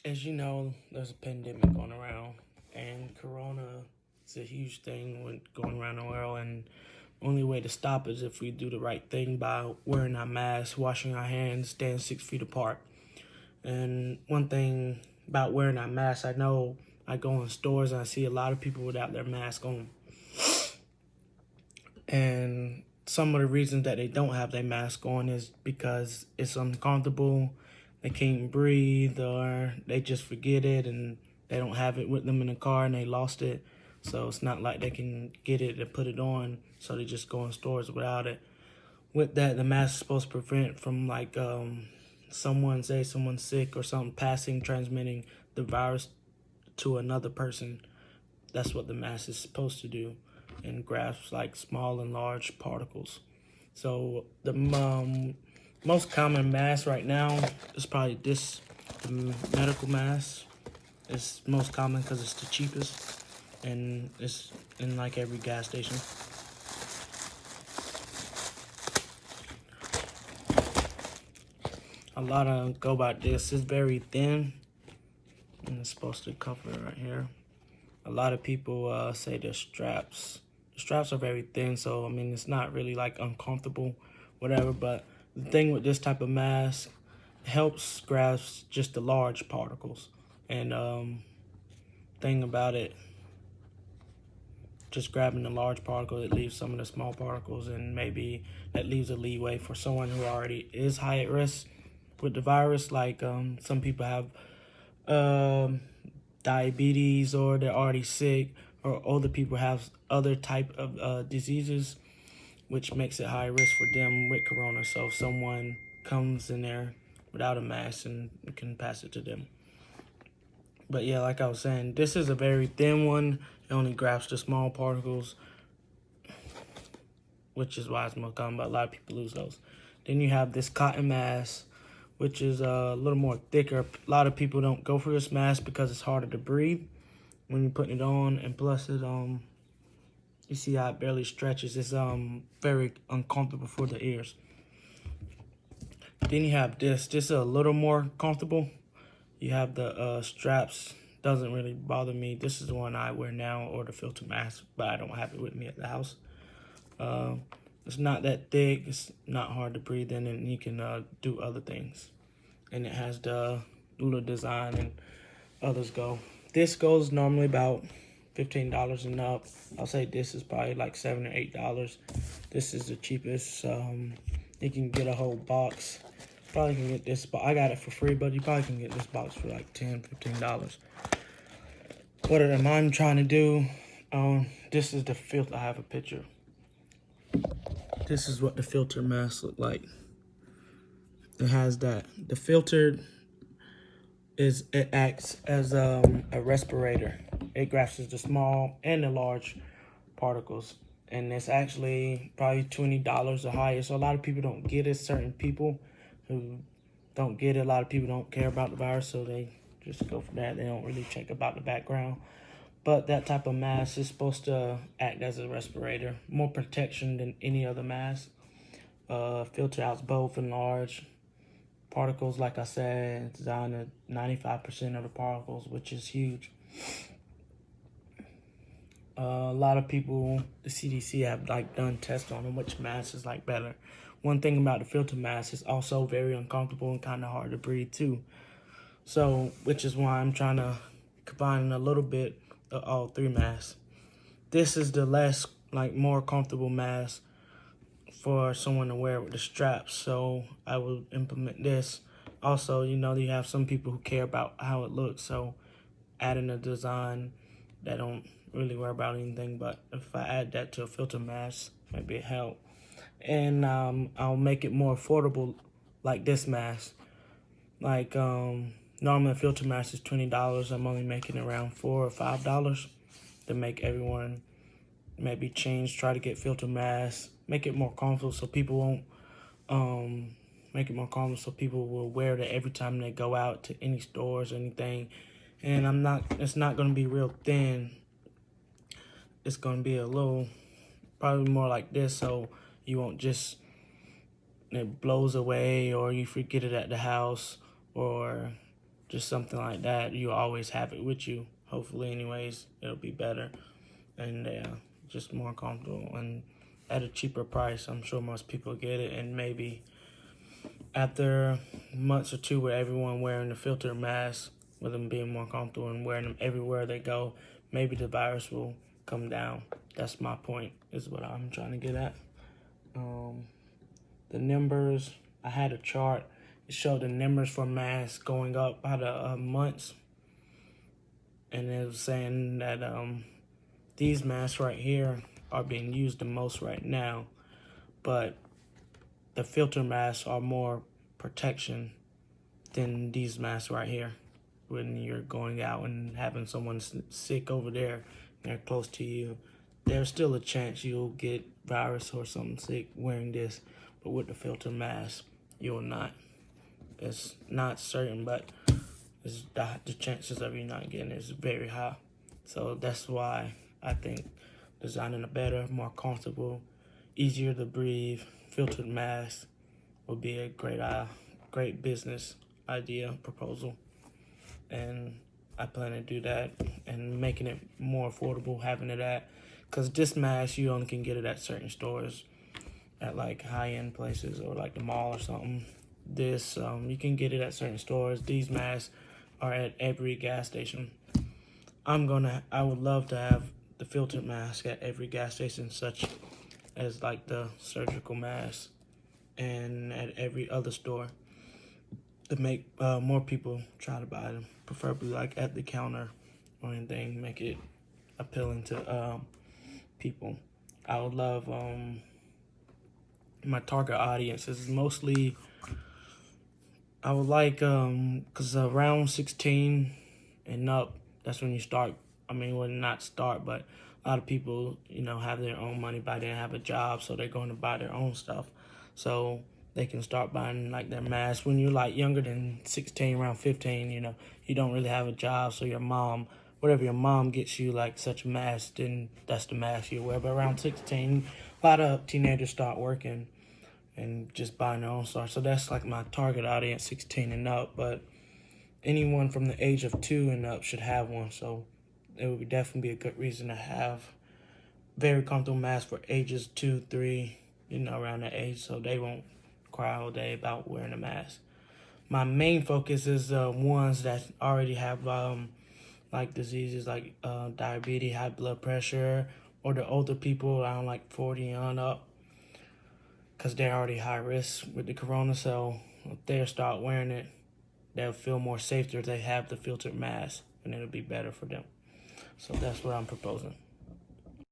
As you know, there's a pandemic going around, and Corona is a huge thing going around the world. And only way to stop it is if we do the right thing by wearing our masks, washing our hands, staying 6 feet apart. And one thing about wearing our masks, I know I go in stores and I see a lot of people without their mask on. And some of the reasons that they don't have their mask on is because it's uncomfortable, they can't breathe, or they just forget it and they don't have it with them in the car and they lost it. So it's not like they can get it and put it on, so they just go in stores without it. With that, the mask is supposed to prevent from someone, say someone's sick or something, passing, transmitting the virus to another person. That's what the mask is supposed to do, and grasps like small and large particles. So the most common mask right now is probably the medical mask. It's most common because it's the cheapest, and it's in like every gas station. A lot of go about this. It's very thin, and it's supposed to cover right here. A lot of people say the straps. The straps are very thin, so I mean it's not really like uncomfortable, whatever. But the thing with this type of mask, helps grasp just the large particles. And thing about it, just grabbing the large particle, it leaves some of the small particles, and maybe that leaves a leeway for someone who already is high at risk with the virus. Like some people have diabetes, or they're already sick, or older people have other type of diseases, which makes it high risk for them with corona. So if someone comes in there without a mask, and can pass it to them. But yeah, like I was saying, this is a very thin one. It only grabs the small particles, which is why it's more common, but a lot of people lose those. Then you have this cotton mask, which is a little more thicker. A lot of people don't go for this mask because it's harder to breathe when you're putting it on, and plus you see how it barely stretches. It's very uncomfortable for the ears. Then you have this. This is a little more comfortable. You have the straps. Doesn't really bother me. This is the one I wear now, or the filter mask, but I don't have it with me at the house. It's not that thick. It's not hard to breathe in, and you can do other things. And it has the little design, and others go. This goes normally about $15 and up. I'll say this is probably like $7 or $8. This is the cheapest. You can get a whole box. Probably can get this, but I got it for free, but you probably can get this box for like $10, $15. What am I trying to do? This is the filter. I have a picture. This is what the filter mask look like. It has that. The filter it acts as a respirator. It grabs the small and the large particles, and it's actually probably $20 or higher. So a lot of people don't get it. Certain people who don't get it, a lot of people don't care about the virus, so they just go for that. They don't really check about the background. But that type of mask is supposed to act as a respirator, more protection than any other mask. Filter out both and large particles. Like I said, it's down to 95% of the particles, which is huge. A lot of people, the CDC have like done tests on them, which mask is like better. One thing about the filter mask is also very uncomfortable and kind of hard to breathe too. So, which is why I'm trying to combine a little bit of all three masks. This is the less, like, more comfortable mask for someone to wear with the straps. So I will implement this. Also, you know, you have some people who care about how it looks. So adding a design that don't really worry about anything. But if I add that to a filter mask, maybe it help. And I'll make it more affordable, like this mask. Like normally a filter mask is $20. I'm only making around $4 or $5 to make everyone maybe try to get filter masks, make it more comfortable so people won't make it more comfortable so people will wear it every time they go out to any stores or anything. And it's not gonna be real thin. It's gonna be a little, probably more like this, so you won't just, it blows away or you forget it at the house, or just something like that. You always have it with you. Hopefully, anyways, it'll be better and just more comfortable and at a cheaper price. I'm sure most people get it, and maybe after months or two with everyone wearing the filter mask, with them being more comfortable and wearing them everywhere they go, maybe the virus will come down. That's my point, is what I'm trying to get at. The numbers, I had a chart. It showed the numbers for masks going up by the months. And it was saying that these masks right here are being used the most right now. But the filter masks are more protection than these masks right here. When you're going out and having someone sick over there and they're close to you, there's still a chance you'll get virus or something sick wearing this. But with the filter mask, you'll not. It's not certain, but the chances of you not getting it is very high. So that's why I think designing a better, more comfortable, easier to breathe filtered mask would be a great business idea proposal. And I plan to do that and making it more affordable, having it at, because this mask, you only can get it at certain stores, at like high-end places or like the mall or something. This, you can get it at certain stores. These masks are at every gas station. I would love to have the filtered mask at every gas station, such as like the surgical mask, and at every other store, to make more people try to buy them, preferably like at the counter or anything, make it appealing to people. I would love my target audience is mostly, I would like, because around 16 and up, that's when you start. I mean, well, not start, but a lot of people, have their own money by then, have a job, so they're going to buy their own stuff. So they can start buying like their masks. When you're like younger than 16, around 15, you don't really have a job, so whatever your mom gets you, like such a mask, then that's the mask you wear. But around 16, a lot of teenagers start working and just buying their own stuff. So that's like my target audience, 16 and up. But anyone from the age of 2 and up should have one. So it would definitely be a good reason to have very comfortable masks for ages 2, 3, around that age, so they won't cry all day about wearing a mask. My main focus is ones that already have like diseases like diabetes, high blood pressure, or the older people around like 40 and up, because they're already high risk with the corona. So if they start wearing it, they'll feel more safer if they have the filtered mask, and it'll be better for them. So that's what I'm proposing.